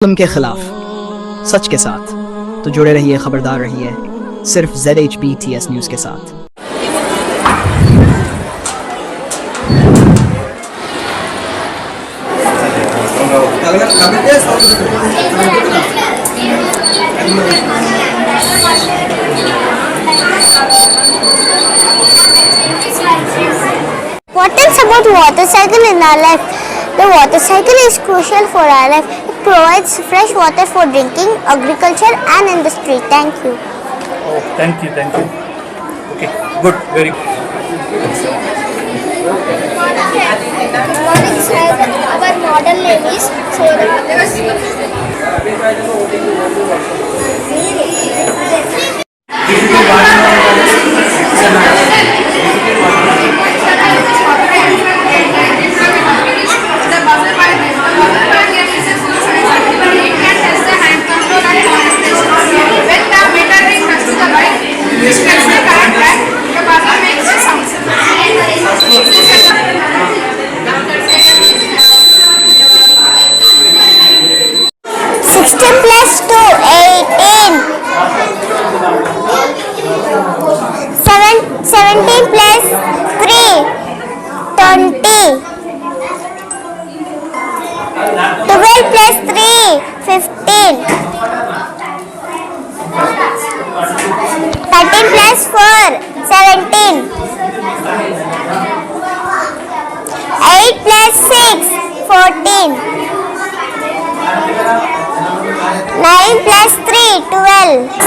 जुल्म के खिलाफ सच के साथ। तो जुड़े रहिए, खबरदार रहिए, सिर्फ ZHBTS न्यूज़ के साथ। What else about water cycle in our life? The water cycle is crucial for our life. It provides fresh water for drinking, agriculture and industry. Thank you. Oh, thank you. Okay, good, very good. Good morning, sir. Our model name is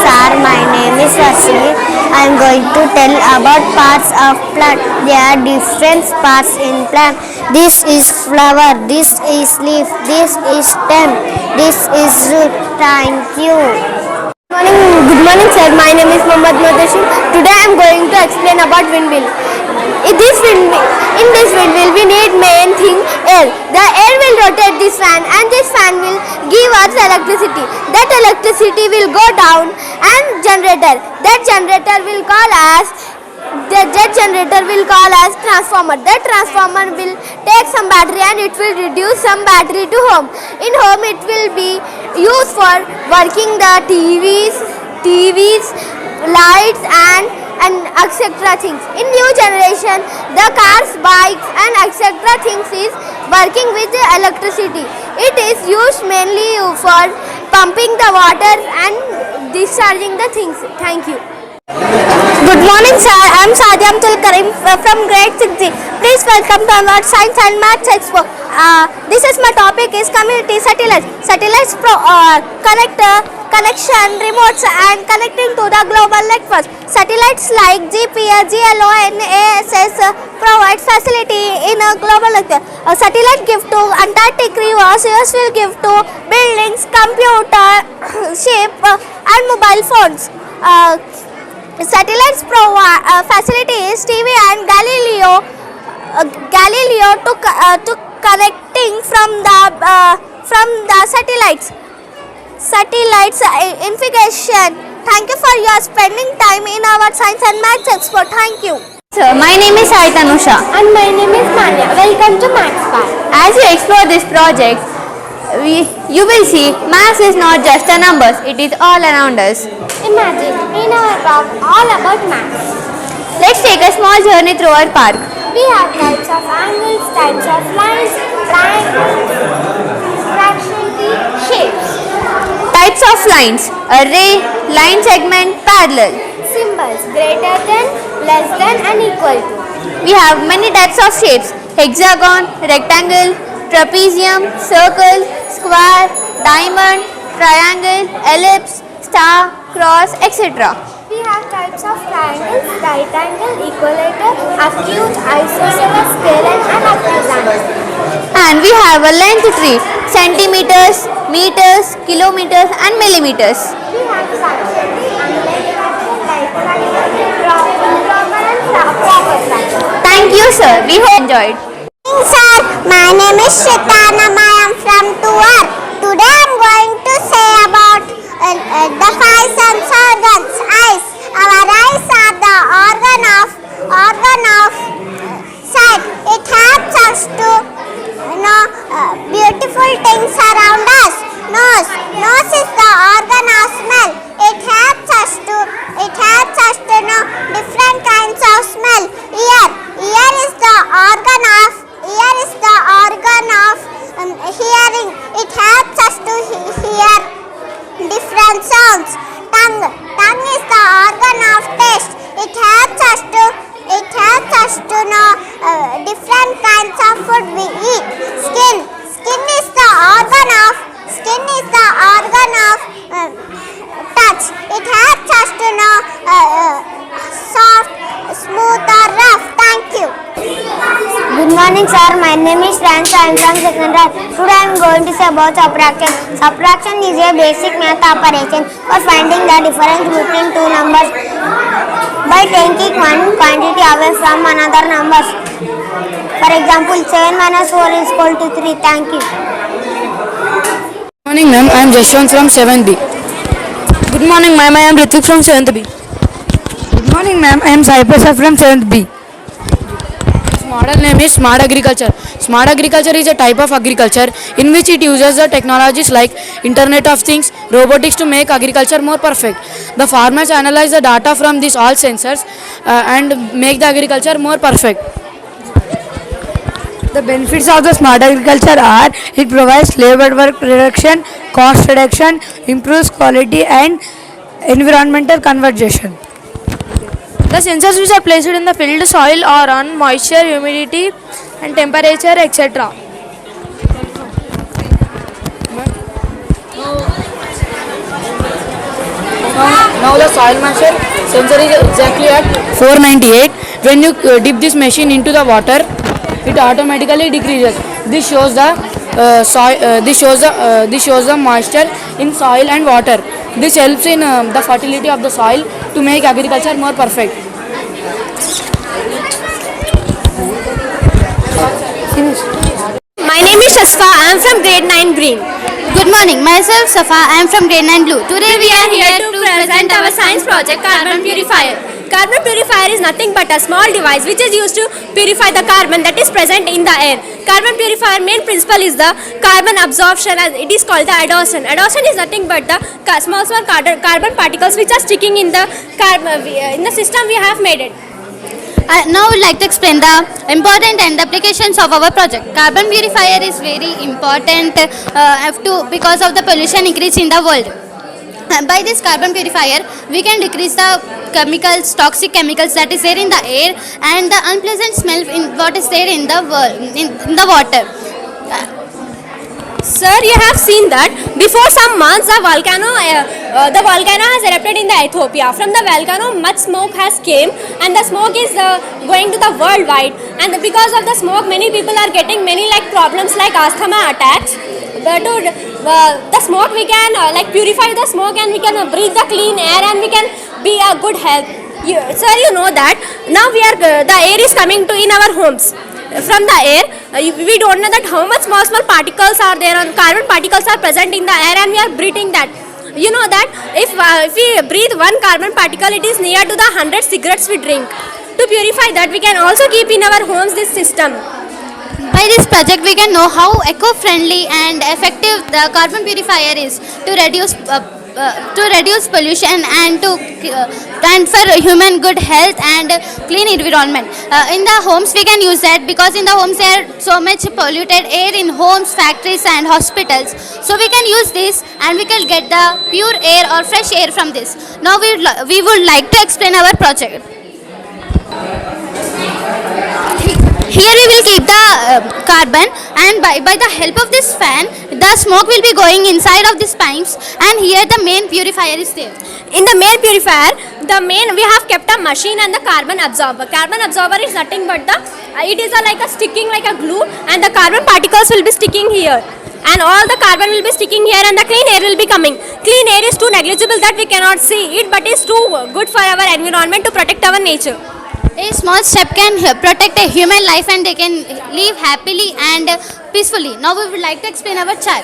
Sir, my name is Rashmi. I am going to tell about parts of plant. There are different parts in plant. This is flower, this is leaf, this is stem, this is root. Thank you. Good morning, sir. My name is Mohammad Madashim. Today I am going to explain about windmill. In this windmill we need main thing air. The air will rotate this fan and this fan will give us electricity. That electricity will go down and generator. That generator will call us transformer. That transformer will take some battery and it will reduce some battery to home. In home it will be used for working the TVs, lights and etc. things. In new generation, the cars, bikes and etc. things is working with the electricity. It is used mainly for pumping the water and discharging the things. Thank you. Good morning, sir. I am Sadia Abdul Karim from grade 6. Please welcome to our Science and Maths Expo. This is my topic is community satellites. Satellites connection, remotes and connecting to the global networks. Satellites like GPS, GLONASS provide facility in a global network. A satellite give to Antarctic rivers, US will give to buildings, computer, ship and mobile phones. Satellites provide facilities TV and Galileo to connecting from the satellites. Information. Thank you for your spending time in our Science and Maths Expo. Thank you. Sir, my name is Aitanusha. And my name is Manya. Welcome to Maths Park. As you explore this project, you will see maths is not just the numbers, it is all around us. Imagine in our park all about maths. Let's take a small journey through our park. We have types of angles, types of lines, triangles, fraction key, shapes. Types of lines: array, line segment, parallel. Symbols: greater than, less than and equal to. We have many types of shapes: hexagon, rectangle, trapezium, circle, square, diamond, triangle, ellipse, star, cross, etc. We have types of triangles: right angle, equilateral, acute, isosceles, scalene and obtuse. And we have a length tree: centimeters, meters, kilometers and millimeters. We have fraction key, unlike fraction, like fraction, proper and proper fraction. Thank you, sir. We hope you enjoyed. Sir, my name is Shitana. I am from Tuar. Today I am going to say about the five sense organs. Eyes. Our eyes are the organ of sight. It helps us to know beautiful things around us. Nose. us to know different kinds of food we eat. Skin is the organ of touch. It helps us to know soft, smooth or rough. Thank you. Good morning, sir. My name is Rans. I am from second grade. Today I am going to say about subtraction. Subtraction is a basic math operation for finding the difference between two numbers by taking one quantity away from another numbers. For example, 7 minus 4 is equal to 3. Thank you. Good morning, ma'am. I am Jashwant from 7B. Good morning, ma'am. I am Ritik from 7th B. Good morning, ma'am. I am Sai Prasad from 7th B. Its model name is Smart Agriculture. Smart Agriculture is a type of agriculture in which it uses the technologies like Internet of Things, robotics to make agriculture more perfect. The farmers analyze the data from these all sensors and make the agriculture more perfect. The benefits of the smart agriculture are it provides labor work reduction, cost reduction, improves quality and environmental conservation. The sensors which are placed in the field soil are on moisture, humidity and temperature, etc. Now the soil moisture sensor is exactly at 498. When you dip this machine into the water, it automatically decreases. This shows the moisture in soil and water. This helps in the fertility of the soil to make agriculture more perfect. My name is Shasfa. I am from grade 9 green. Good morning. Myself Safa. I am from grade 9 blue. Today we are here to present our science project Carbon Purifier. Carbon purifier is nothing but a small device which is used to purify the carbon that is present in the air. Carbon purifier main principle is the carbon absorption, and it is called the adsorption. Adsorption is nothing but the small carbon particles which are sticking in the system we have made it. Now I would like to explain the important and applications of our project. Carbon purifier is very important because of the pollution increase in the world. By this carbon purifier, we can decrease the chemicals, toxic chemicals that is there in the air and the unpleasant smell in what is there in the water. Sir, you have seen that before some months the volcano has erupted in the Ethiopia. From the volcano, much smoke has came, and the smoke is going to the worldwide. And because of the smoke, many people are getting many problems like asthma attacks. The smoke we can purify the smoke, and we can breathe the clean air, and we can be a good health. Sir, you know that now the air is coming to in our homes. From the air, we don't know that how much small particles are there, and carbon particles are present in the air, and we are breathing that. You know that if we breathe one carbon particle, it is near to the 100 cigarettes we drink. To purify that, we can also keep in our homes this system. By this project, we can know how eco-friendly and effective the carbon purifier is to reduce pollution and for human good health and clean environment. In the homes, we can use that because in the homes there are so much polluted air in homes, factories and hospitals. So we can use this and we can get the pure air or fresh air from this. Now we would like to explain our project. Here we will keep the carbon, and by the help of this fan, the smoke will be going inside of these pipes, and here the main purifier is there. In the main purifier, we have kept a machine and the carbon absorber. Carbon absorber is nothing but it is sticking like a glue, and the carbon particles will be sticking here. And all the carbon will be sticking here, and the clean air will be coming. Clean air is too negligible that we cannot see it, but it's too good for our environment to protect our nature. A small step can protect a human life, and they can live happily and peacefully. Now we would like to explain our child.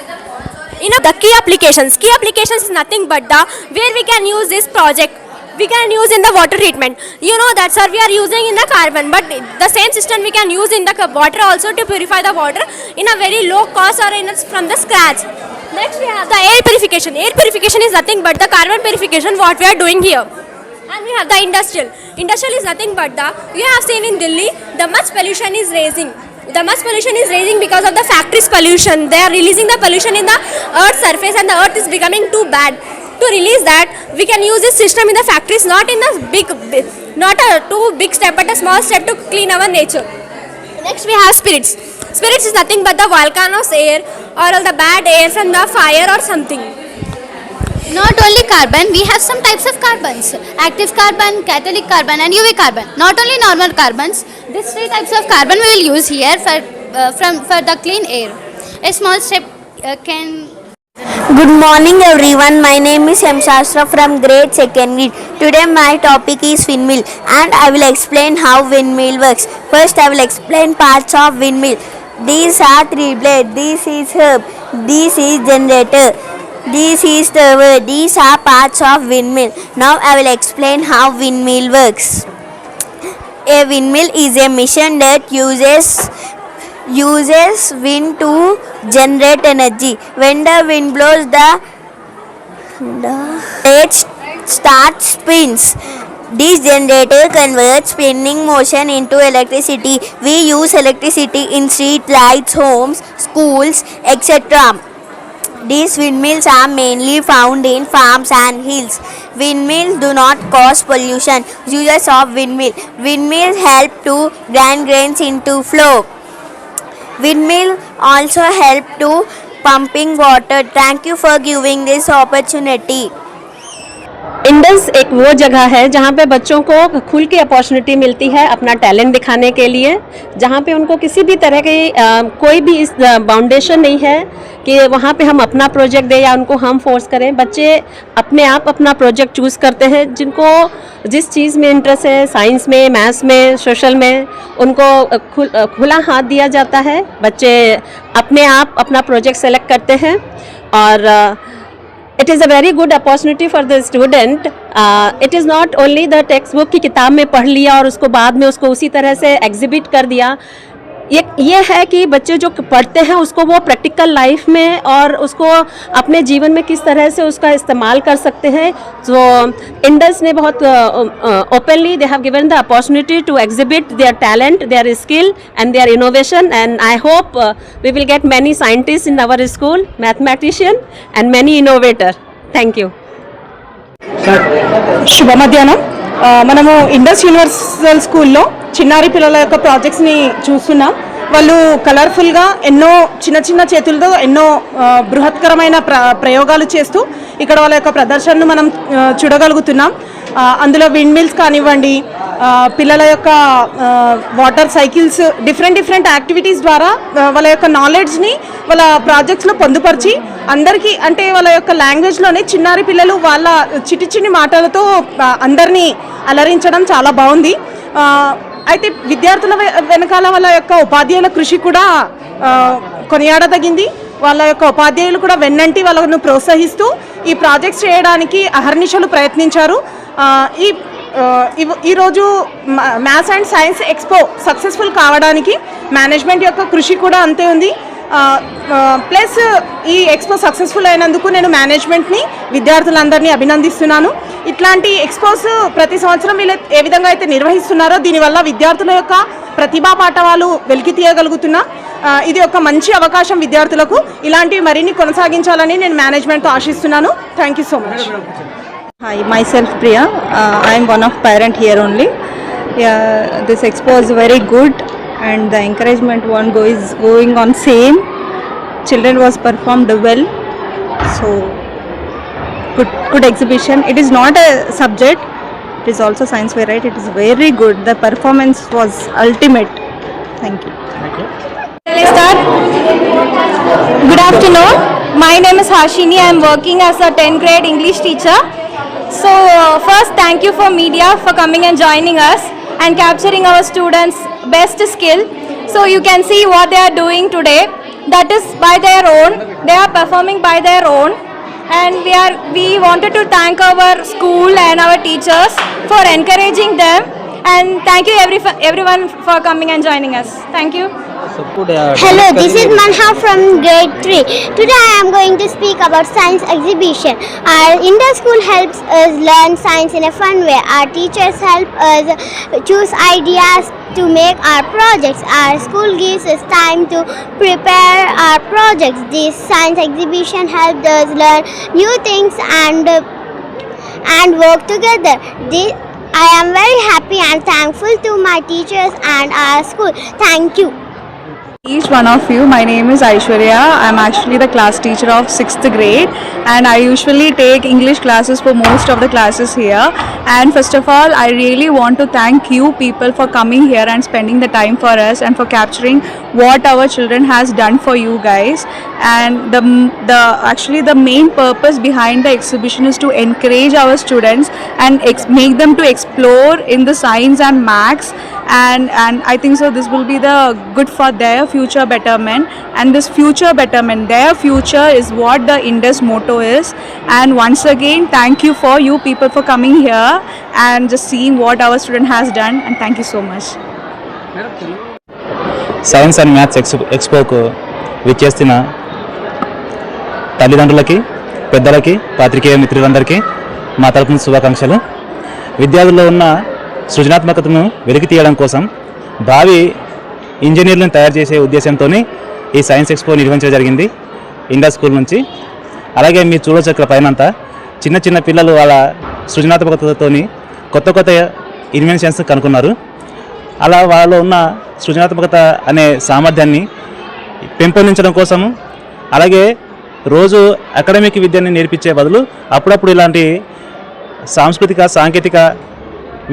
The key applications. Key applications is nothing but where we can use this project. We can use in the water treatment. You know that, sir, we are using in the carbon, but the same system we can use in the water also to purify the water in a very low cost or from the scratch. Next we have the air purification. Air purification is nothing but the carbon purification what we are doing here. And we have the industrial. Industrial is nothing but you have seen in Delhi, the much pollution is raising. The much pollution is raising because of the factories pollution. They are releasing the pollution in the earth's surface, and the earth is becoming too bad. To release that, we can use this system in the factories, not in the big not a too big step but a small step to clean our nature. Next we have spirits. Spirits is nothing but the volcanoes air or all the bad air from the fire or something. Not only carbon, we have some types of carbons: active carbon, catalytic carbon, and UV carbon. Not only normal carbons. These three types of carbon we will use here for the clean air. A small step can. Good morning everyone, my name is M. Shastra from grade 2nd grade. Today my topic is windmill and I will explain how windmill works. First I will explain parts of windmill. These are 3 blades, this is hub, this is generator, this is tower. These are parts of windmill. Now I will explain how windmill works. A windmill is a machine that uses wind to generate energy. When the wind blows, the blade starts spins. This generator converts spinning motion into electricity. We use electricity in street lights, homes, schools, etc. These windmills are mainly found in farms and hills. Windmills do not cause pollution. Uses of windmill. Windmills help to grind grains into flour. Windmill also help to pumping water. Thank you for giving this opportunity. Indus एक वो जगह है जहाँ पे बच्चों को खुल के अपॉर्चुनिटी मिलती है अपना टैलेंट दिखाने के लिए, जहाँ पे उनको किसी भी तरह की कोई भी इस बाउंडेशन नहीं है कि वहाँ पे हम अपना प्रोजेक्ट दें या उनको हम फोर्स करें. बच्चे अपने आप अपना प्रोजेक्ट चूज़ करते हैं. जिनको जिस चीज़ में इंटरेस्ट है, साइंस में, मैथ्स में, सोशल में, उनको खुला हाथ दिया जाता है. बच्चे अपने आप अपना प्रोजेक्ट सेलेक्ट करते हैं और it is a very good opportunity for the student. It is not only the textbook की किताब में पढ़ लिया और उसको बाद में उसको उसी तरह से एग्जिबिट कर दिया. ये है कि बच्चे जो पढ़ते हैं उसको वो प्रैक्टिकल लाइफ में और उसको अपने जीवन में किस तरह से उसका इस्तेमाल कर सकते हैं. तो इंडस ने बहुत openly they have given the opportunity to exhibit their talent, their skill and their innovation. And I hope we will get many scientist in our school, mathematician and many innovator. Thank you. శుభ మధ్యాహ్నం. మనము Indus universal స్కూల్లో చిన్నారి పిల్లల యొక్క ప్రాజెక్ట్స్ని చూస్తున్నాం. వాళ్ళు కలర్ఫుల్గా ఎన్నో చిన్న చిన్న చేతులతో ఎన్నో బృహత్కరమైన ప్రయోగాలు చేస్తూ ఇక్కడ వాళ్ళ యొక్క ప్రదర్శనను మనం చూడగలుగుతున్నాం. అందులో విండ్ మిల్స్ కానివ్వండి, పిల్లల యొక్క వాటర్ సైకిల్స్, డిఫరెంట్ యాక్టివిటీస్ ద్వారా వాళ్ళ యొక్క నాలెడ్జ్ని వాళ్ళ ప్రాజెక్ట్స్లో పొందుపరిచి అందరికీ, అంటే వాళ్ళ యొక్క లాంగ్వేజ్లోనే చిన్నారి పిల్లలు వాళ్ళ చిన్ని మాటలతో అందరినీ అలరించడం చాలా బాగుంది. అయితే విద్యార్థుల వెనకాల వాళ్ళ యొక్క ఉపాధ్యాయుల కృషి కూడా కొనియాడదగింది. వాళ్ళ యొక్క ఉపాధ్యాయులు కూడా వెన్నంటి వాళ్ళను ప్రోత్సహిస్తూ ఈ ప్రాజెక్ట్స్ చేయడానికి అహర్నిశలు ప్రయత్నించారు. ఈరోజు maths and science expo successful కావడానికి మేనేజ్మెంట్ యొక్క కృషి కూడా అంతే ఉంది. ప్లస్ ఈ ఎక్స్పో సక్సెస్ఫుల్ అయినందుకు నేను మేనేజ్మెంట్ని, విద్యార్థులందరినీ అభినందిస్తున్నాను. ఇట్లాంటి ఎక్స్పోస్ ప్రతి సంవత్సరం వీళ్ళు ఏ విధంగా అయితే నిర్వహిస్తున్నారో దీనివల్ల విద్యార్థుల యొక్క ప్రతిభా పాఠవాలు వెలికి తీయగలుగుతున్నా. ఇది ఒక మంచి అవకాశం విద్యార్థులకు. ఇలాంటివి మరిన్ని కొనసాగించాలని నేను మేనేజ్మెంట్తో ఆశిస్తున్నాను. Thank you so much. Hi, myself Priya. I am one of parent here only. Yeah, this expo is very good and the encouragement one is going on same. Children was performed well, so good exhibition. It is not a subject, it is also science fair, right? It is very good. The performance was ultimate. Thank you. Let's start. Good afternoon. My name is Hashini. I am working as a 10th grade English teacher. So first, thank you for media for coming and joining us and capturing our students' best skill. So you can see what they are doing today. That is by their own. They are performing by their own. And we wanted to thank our school and our teachers for encouraging them. And thank you everyone for coming and joining us. Thank you. Hello, this is Manha from grade 3. Today I am going to speak about science exhibition. Our Indus school helps us learn science in a fun way. Our teachers help us choose ideas to make our projects. Our school gives us time to prepare our projects. This science exhibition helps us learn new things and work together. I am very happy and thankful to my teachers and our school. Thank you. Each one of you. My name is Aishwarya. I'm actually the class teacher of 6th grade and I usually take English classes for most of the classes here. And first of all, I really want to thank you people for coming here and spending the time for us and for capturing what our children has done for you guys. And actually the main purpose behind the exhibition is to encourage our students and make them to explore in the science and maths. And I think so this will be the good for their future betterment, and this future betterment, their future is what the Indus motto is. And once again, thank you for you people for coming here and just seeing what our student has done, and thank you so much. Science and maths ఎక్స్పోకు విచ్చేస్తున్న తల్లిదండ్రులకి, పెద్దలకి, పాత్రికేయ మిత్రులందరికీ మా తరపున శుభాకాంక్షలు. విద్యార్థుల్లో ఉన్న సృజనాత్మకతను వెలికి తీయడం కోసం భావి ఇంజనీర్లను తయారు చేసే ఉద్దేశంతో ఈ సైన్స్ ఎక్స్పో నిర్వహించడం జరిగింది ఇండస్ స్కూల్ నుంచి. అలాగే మీరు చూడొచ్చు ఇక్కడ పైన అంతా చిన్న చిన్న పిల్లలు వాళ్ళ సృజనాత్మకతతో కొత్త కొత్త ఇన్వెన్షన్స్ కనుక్కున్నారు. అలా వాళ్ళలో ఉన్న సృజనాత్మకత అనే సామర్థ్యాన్ని పెంపొందించడం కోసము, అలాగే రోజు అకాడమిక్ విద్యని నేర్పించే బదులు అప్పుడప్పుడు ఇలాంటి సాంస్కృతిక సాంకేతిక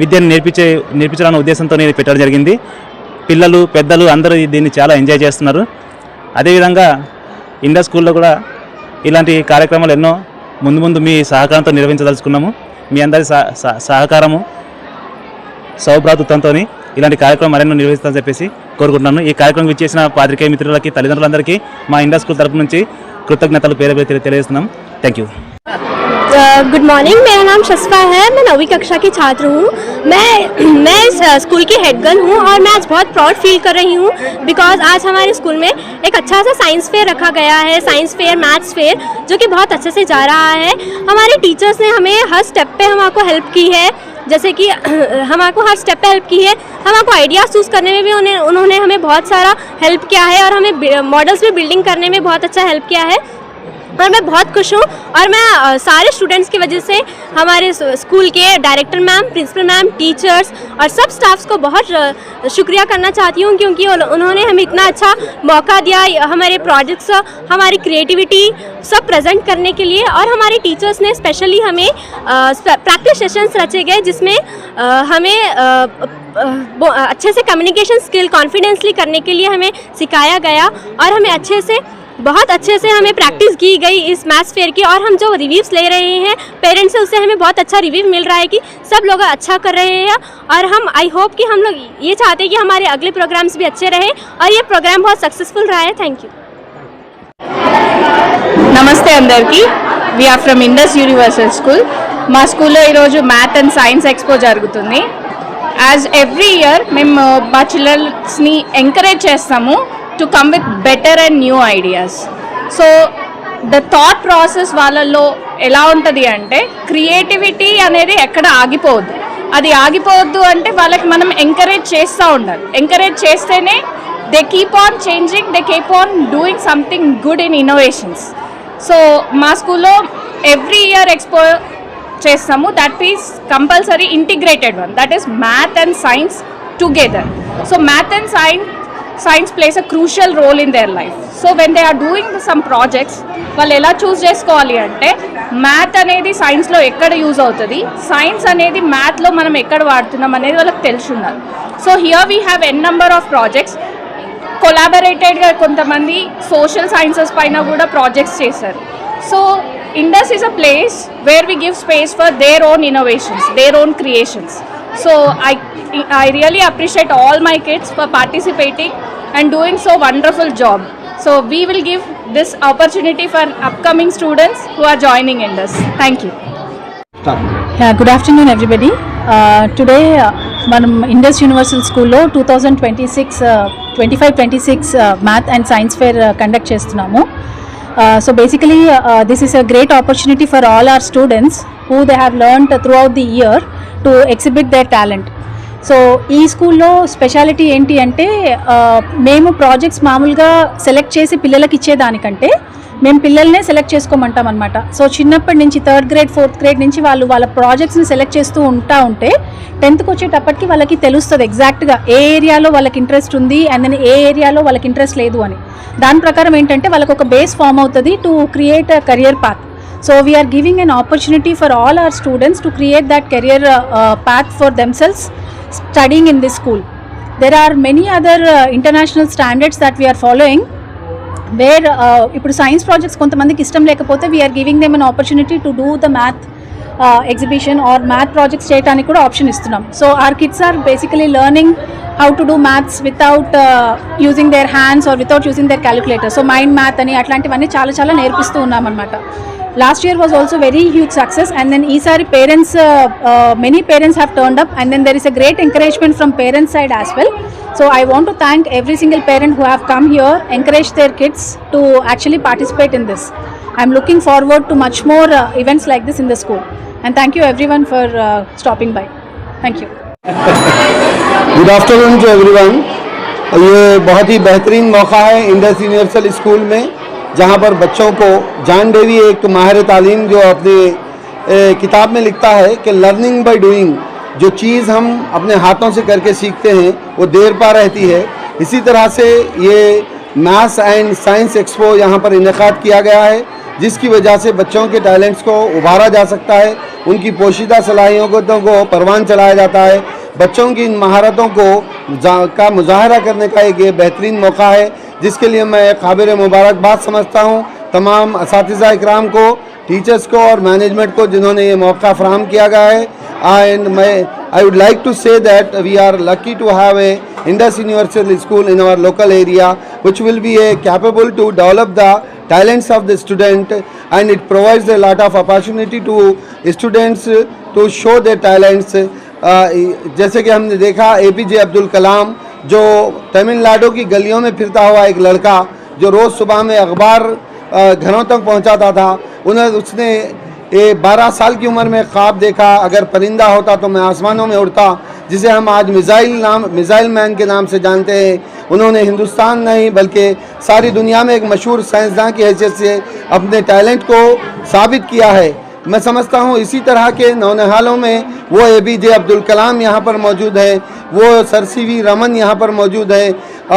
విద్యను నేర్పించాలనే ఉద్దేశంతో పెట్టడం జరిగింది. పిల్లలు, పెద్దలు అందరూ దీన్ని చాలా ఎంజాయ్ చేస్తున్నారు. అదేవిధంగా ఇండస్ స్కూల్లో కూడా ఇలాంటి కార్యక్రమాలు ఎన్నో ముందు మీ సహకారంతో నిర్వహించదలుచుకున్నాము. మీ అందరి సహకారము, సౌభ్రాతృత్వంతో ఇలాంటి కార్యక్రమం మరెన్నో నిర్వహిస్తామని చెప్పేసి కోరుకుంటున్నాను. ఈ కార్యక్రమం ఇచ్చేసిన పాత్రికేయ మిత్రులకి, తల్లిదండ్రులందరికీ మా ఇండస్ స్కూల్ తరపు నుంచి కృతజ్ఞతలు పేరు తెలియజేస్తున్నాం. Thank you. गुड मॉर्निंग, मेरा नाम शस्फा है, मैं 9वीं कक्षा की छात्र हूँ. मैं इस स्कूल की हेड गर्ल हूँ और मैं आज बहुत प्राउड फील कर रही हूँ बिकॉज आज हमारे स्कूल में एक अच्छा सा साइंस फेयर रखा गया है, साइंस फेयर, मैथ्स फेयर, जो कि बहुत अच्छे से जा रहा है. हमारे टीचर्स ने हमें हर स्टेप पे हमको हेल्प की है, जैसे कि हमको हर स्टेप पे हेल्प की है. हमको आइडियाज़ चूज़ करने में भी उन्होंने हमें बहुत सारा हेल्प किया है और हमें मॉडल्स भी बिल्डिंग करने में बहुत अच्छा हेल्प किया है. और मैं बहुत खुश हूँ और मैं सारे स्टूडेंट्स की वजह से हमारे स्कूल के director ma'am, principal ma'am, teachers और सब स्टाफ्स को बहुत शुक्रिया करना चाहती हूँ क्योंकि उन्होंने हमें इतना अच्छा मौका दिया हमारे प्रोजेक्ट्स, हमारी क्रिएटिविटी सब प्रेजेंट करने के लिए. और हमारे टीचर्स ने स्पेशली हमें प्रैक्टिस सेशंस रचे गए जिसमें हमें अच्छे से कम्युनिकेशन स्किल कॉन्फिडेंसली करने के लिए हमें सिखाया गया और हमें बहुत अच्छे से हमें प्रैक्टिस की गई इस मैथ्स फेयर की. और हम जो रिव्यूज़ ले रहे हैं पेरेंट्स से, उससे हमें बहुत अच्छा रिव्यू मिल रहा है कि सब लोग अच्छा कर रहे हैं. और हम आई होप कि हम लोग ये चाहते हैं कि हमारे अगले प्रोग्राम्स भी अच्छे रहे और ये प्रोग्राम बहुत सक्सेसफुल रहा है. Thank you. నమస్తే అందరికీ, we are from Indus Universal School. మా స్కూల్లో ఈరోజు మ్యాథ్ అండ్ సైన్స్ ఎక్స్పో జరుగుతుంది. యాజ్ ఎవ్రీ ఇయర్ మేము మా చిల్డ్రన్స్ని ఎంకరేజ్ చేస్తాము to come with better and new ideas. So the thought process వాళ్ళల్లో ఎలా ఉంటుంది అంటే క్రియేటివిటీ అనేది ఎక్కడ ఆగిపోవద్దు. అది ఆగిపోవద్దు అంటే వాళ్ళకి మనం ఎంకరేజ్ చేస్తూ ఉండాలి. ఎంకరేజ్ చేస్తేనే they keep on changing, they keep on doing something good in innovations. So మా స్కూల్లో ఎవ్రీ ఇయర్ ఎక్స్పో చేస్తాము. That is compulsory integrated one, that is math and science together. So math and science plays a crucial role in their life. So when they are doing some projects, వాళ్ళు ఎలా చూస్ చేసుకోవాలి అంటే math అనేది సైన్స్లో ఎక్కడ use అవుతుంది, science అనేది మ్యాథ్లో మనం ఎక్కడ వాడుతున్నాం అనేది వాళ్ళకి తెలిసి ఉండాలి. So here we have an number of projects. కొలాబరేటెడ్గా కొంతమంది సోషల్ సైన్సెస్ పైన కూడా ప్రాజెక్ట్స్ చేశారు. So Indus is a place where we give space for their own innovations, their own creations. So I really appreciate all my kids for participating and doing so wonderful job. So we will give this opportunity for upcoming students who are joining Indus. Thank you. Yeah, good afternoon everybody. Today మనం Indus universal స్కూల్లో 2025-26 math and science fair conduct చేస్తున్నాము. So basically this is a great opportunity for all our students who they have learned throughout the year to exhibit their talent. So ఈ స్కూల్లో speciality ఏంటి అంటే మేము projects మామూలుగా select చేసి పిల్లలకి ఇచ్చేదానికంటే మేము పిల్లల్నే సెలెక్ట్ చేసుకోమంటాం అనమాట. సో చిన్నప్పటి నుంచి 3rd grade 4th grade నుంచి వాళ్ళ ప్రాజెక్ట్స్ని సెలెక్ట్ చేస్తూ ఉంటే 10th వచ్చేటప్పటికి వాళ్ళకి తెలుస్తుంది ఎగ్జాక్ట్గా ఏ ఏరియాలో వాళ్ళకి ఇంట్రెస్ట్ ఉంది అండ్ దెన్ ఏ ఏరియాలో వాళ్ళకి ఇంట్రెస్ట్ లేదు అని. దాని ప్రకారం ఏంటంటే వాళ్ళకి ఒక బేస్ ఫామ్ అవుతుంది to create a career path. So we are giving an opportunity for all our students to create that career path for themselves studying in this school. There are many other international standards that we are following where ఇప్పుడు science projects కొంతమందికి ఇష్టం లేకపోతే we are giving them an opportunity to do the math exhibition or math projects చేయడానికి కూడా option ఇస్తున్నాం. So our kids are basically learning how to do maths without using their hands or without using their calculator. So mind math అని అట్లాంటివన్నీ చాలా నేర్పిస్తూ ఉన్నాం అన్నమాట. Last year was also very huge success and then ఈసారి parents many parents have turned up and then there is a great encouragement from parents side as well. So I want to thank every single parent who have come here, encourage their kids to actually participate in this. I'm looking forward to much more events like this in the school and thank you everyone for stopping by. Thank you. Good afternoon to everyone. ये बहुत ही बेहतरीन मौका है Indus universal school में जहाँ पर बच्चों को जॉन डेवी एक माहिर तालीम जो अपने किताब में लिखता है कि लर्निंग बाय डूइंग, जो चीज़ हम अपने हाथों से करके सीखते हैं वो देर पा रहती है. इसी तरह से ये मैथ्स एंड साइंस एक्सपो यहाँ पर इनेकाद किया गया है जिसकी वजह से बच्चों के टैलेंट्स को उभारा जा सकता है, उनकी पोशीदा सलाहियतों को परवान चलाया जाता है. बच्चों की इन महारतों का मुजाहरा करने का एक ये बेहतरीन मौका है जिसके लिए मैं काबिल मुबारकबाद समझता हूँ तमाम असातिज़ा इकराम को, टीचर्स को और मैनेजमेंट को जिन्होंने ये मौका फराहम किया गया है. And I would like to say that we are lucky to have a Indus Universal School in our local area which will be capable to develop the talents of the student and it provides a lot of opportunity to students to show their talents. जैसे कि हमने देखा APJ Abdul Kalam जो तमिलनाडु की गलियों में फिरता हुआ एक लड़का जो रोज़ सुबह में अखबार घरों तक पहुंचाता था, उसने 12 साल की उम्र में ख्वाब देखा अगर परिंदा होता तो मैं आसमानों में उड़ता, जिसे हम आज मिसाइल मैन के नाम से जानते हैं. उन्होंने हिंदुस्तान नहीं बल्कि सारी दुनिया में एक मशहूर साइंसदान की हैसियत से अपने टैलेंट को साबित किया है. मैं समझता हूँ इसी तरह के नौनिहालों में वो APJ अब्दुल कलाम यहाँ पर मौजूद है, वो सर CV रमन यहाँ पर मौजूद है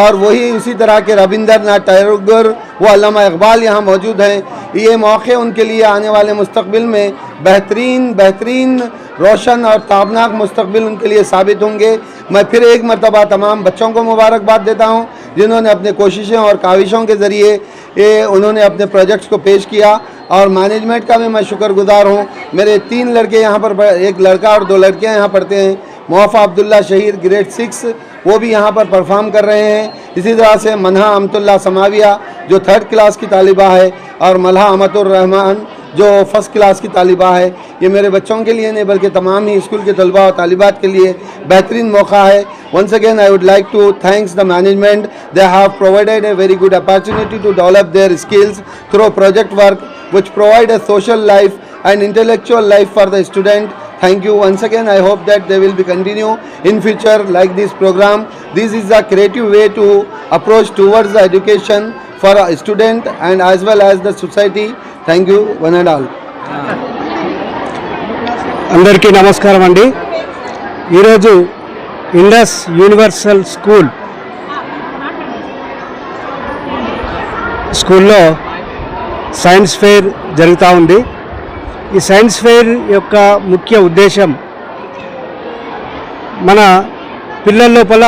और वही उसी तरह के रविंद्रनाथ टैगोर वो अल्लामा इकबाल यहाँ मौजूद हैं. ये मौके उनके लिए आने वाले मुस्तकबिल में बेहतरीन रोशन और ताबनाक मुस्तकबिल उनके लिए साबित होंगे. मैं फिर एक मरतबा तमाम बच्चों को मुबारकबाद देता हूँ जिन्होंने अपने कोशिशें और काविशों के ज़रिए उन्होंने अपने प्रोजेक्ट्स को पेश किया और मैनेजमेंट का भी मैं शुक्रगुजार हूँ. मेरे 3 लड़के यहाँ पर, एक लड़का और 2 लड़कियाँ यहाँ पढ़ते हैं. मुआफ़ा अब्दुल्ला शहीर ग्रेड 6 वो भी यहाँ पर परफॉर्म कर रहे हैं. इसी तरह से मनहा अमतुल्ला समाविया जो 3rd क्लास की तालिबा है और मलहा अमतुर रहमान जो 1st क्लास की तालिबा है. ये मेरे बच्चों के लिए नहीं बल्कि तमाम ही स्कूल के तलबा और तालिबात के लिए बेहतरीन मौका है. Once again I would like to thanks the management. They have provided a very good opportunity to develop their skills through project work which provide a social life and intellectual life for the student. Thank you once again. I hope that they will be continue in future like this program. This is a creative way to approach towards the education for a student and as well as the society. Thank you one and all. అందరికీ నమస్కారం అండి. ఈరోజు Indus universal స్కూల్లో science fair జరుగుతూ ఉంది. ఈ science fair యొక్క ముఖ్య ఉద్దేశం మన పిల్లల లోపల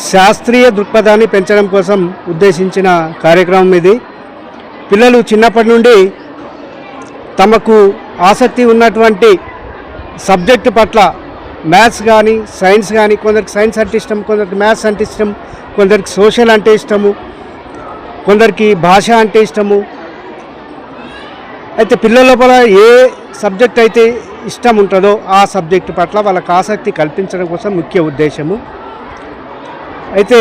శాస్త్రీయ దృక్పథాన్ని పెంచడం కోసం ఉద్దేశించిన కార్యక్రమం ఇది. పిల్లలు చిన్నప్పటి నుండి తమకు ఆసక్తి ఉన్నటువంటి సబ్జెక్టు పట్ల మ్యాథ్స్ కానీ సైన్స్ కానీ, కొందరికి సైన్స్ అంటే ఇష్టం, కొందరికి మ్యాథ్స్ అంటే ఇష్టం, కొందరికి సోషల్ అంటే ఇష్టము, కొందరికి భాష అంటే ఇష్టము. అయితే పిల్లల లోపల ఏ సబ్జెక్ట్ అయితే ఇష్టం ఉంటుందో ఆ సబ్జెక్టు పట్ల వాళ్ళకి ఆసక్తి కల్పించడం కోసం ముఖ్య ఉద్దేశము. అయితే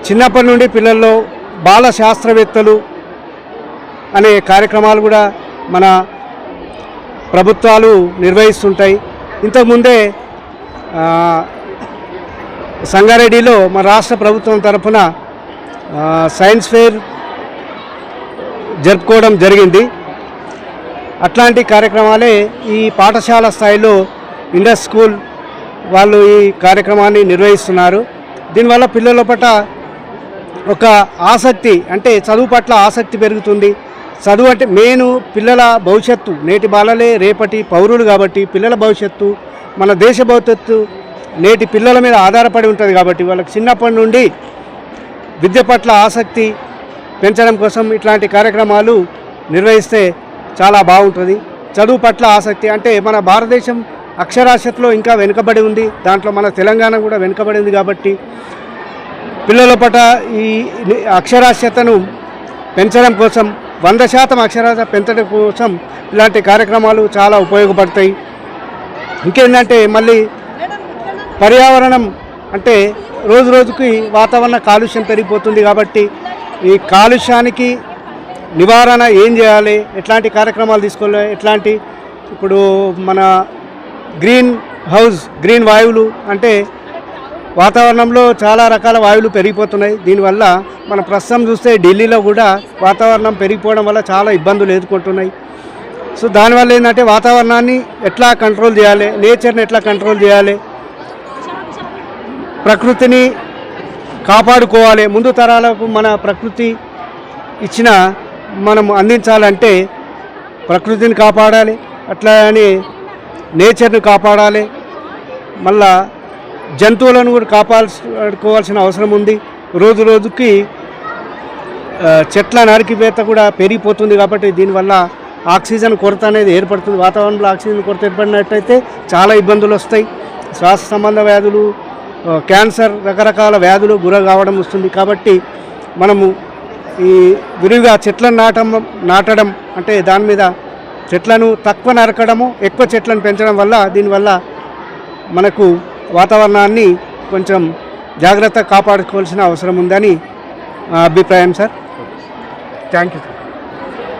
చిన్నప్పటి నుండి పిల్లల్లో బాల శాస్త్రవేత్తలు అనే కార్యక్రమాలు కూడా మన ప్రభుత్వాలు నిర్వహిస్తుంటాయి. ఇంతకుముందే సంగారెడ్డిలో మన రాష్ట్ర ప్రభుత్వం తరఫున సైన్స్ ఫెయిర్ జరుపుకోవడం జరిగింది. అట్లాంటి కార్యక్రమాలే ఈ పాఠశాల స్థాయిలో ఇండస్ స్కూల్ వాళ్ళు ఈ కార్యక్రమాన్ని నిర్వహిస్తున్నారు. దీనివల్ల పిల్లల పట్ల ఒక ఆసక్తి, అంటే చదువు పట్ల ఆసక్తి పెరుగుతుంది. చదువు అంటే మెయిన్ పిల్లల భవిష్యత్తు, నేటి బాలలే రేపటి పౌరులు కాబట్టి పిల్లల భవిష్యత్తు, మన దేశ భవిష్యత్తు నేటి పిల్లల మీద ఆధారపడి ఉంటుంది. కాబట్టి వాళ్ళకి చిన్నప్పటి నుండి విద్య పట్ల ఆసక్తి పెంచడం కోసం ఇట్లాంటి కార్యక్రమాలు నిర్వహిస్తే చాలా బాగుంటుంది. చదువు పట్ల ఆసక్తి అంటే మన భారతదేశం అక్షరాస్యతలో ఇంకా వెనుకబడి ఉంది, దాంట్లో మన తెలంగాణ కూడా వెనుకబడి ఉంది. కాబట్టి పిల్లల పట్ల ఈ అక్షరాస్యతను పెంచడం కోసం 100% అక్షరాస్యత పెంచడం కోసం ఇలాంటి కార్యక్రమాలు చాలా ఉపయోగపడతాయి. ఇంకేంటంటే మళ్ళీ పర్యావరణం అంటే రోజు రోజుకి వాతావరణ కాలుష్యం పెరిగిపోతుంది. కాబట్టి ఈ కాలుష్యానికి నివారణ ఏం చేయాలి, ఎట్లాంటి కార్యక్రమాలు తీసుకోవాలి, ఎట్లాంటి ఇప్పుడు మన గ్రీన్ వాయువులు అంటే వాతావరణంలో చాలా రకాల వాయువులు పెరిగిపోతున్నాయి. దీనివల్ల మన ప్రస్తుతం చూస్తే ఢిల్లీలో కూడా వాతావరణం పెరిగిపోవడం వల్ల చాలా ఇబ్బందులు ఎదుర్కొంటున్నాయి. సో దానివల్ల ఏంటంటే వాతావరణాన్ని ఎట్లా కంట్రోల్ చేయాలి, నేచర్ని ఎట్లా కంట్రోల్ చేయాలి, ప్రకృతిని కాపాడుకోవాలి, ముందు తరాలకు మన ప్రకృతి ఇచ్చిన మనం అందించాలంటే ప్రకృతిని కాపాడాలి, అట్లా అని నేచర్ని కాపాడాలి, మళ్ళా జంతువులను కూడా కాపాడుకోవాల్సిన అవసరం ఉంది. రోజు రోజుకి చెట్ల నరికివేత కూడా పెరిగిపోతుంది. కాబట్టి దీనివల్ల ఆక్సిజన్ కొరత అనేది ఏర్పడుతుంది. వాతావరణంలో ఆక్సిజన్ కొరత ఏర్పడినట్టయితే చాలా ఇబ్బందులు వస్తాయి. శ్వాస సంబంధ వ్యాధులు, క్యాన్సర్, రకరకాల వ్యాధులు గుర కావడం వస్తుంది. కాబట్టి మనము ఈ విరివిగా చెట్లను నాటడం అంటే దాని మీద చెట్లను తక్కువ నరకడము, ఎక్కువ చెట్లను పెంచడం వల్ల దీనివల్ల మనకు వాతావరణాన్ని కొంచెం జాగ్రత్తగా కాపాడుకోవాల్సిన అవసరం ఉందని అభిప్రాయం సార్. Thank you sir.